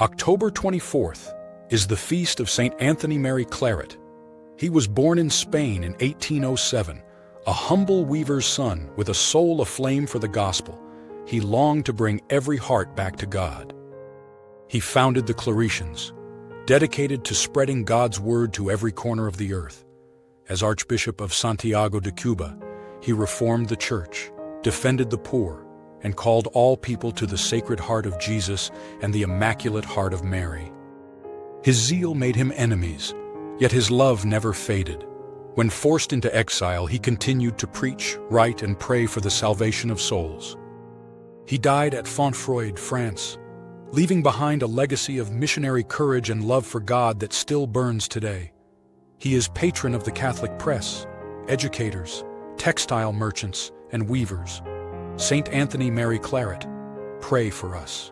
October 24th is the feast of St. Anthony Mary Claret. He was born in Spain in 1807, a humble weaver's son with a soul aflame for the gospel. He longed to bring every heart back to God. He founded the Claretians, dedicated to spreading God's word to every corner of the earth. As Archbishop of Santiago de Cuba, he reformed the church, defended the poor, and called all people to the Sacred Heart of Jesus and the Immaculate Heart of Mary. His zeal made him enemies, yet his love never faded. When forced into exile, he continued to preach, write, and pray for the salvation of souls. He died at Fontfroid, France, leaving behind a legacy of missionary courage and love for God that still burns today. He is patron of the Catholic press, educators, textile merchants, and weavers. St. Anthony Mary Claret, pray for us.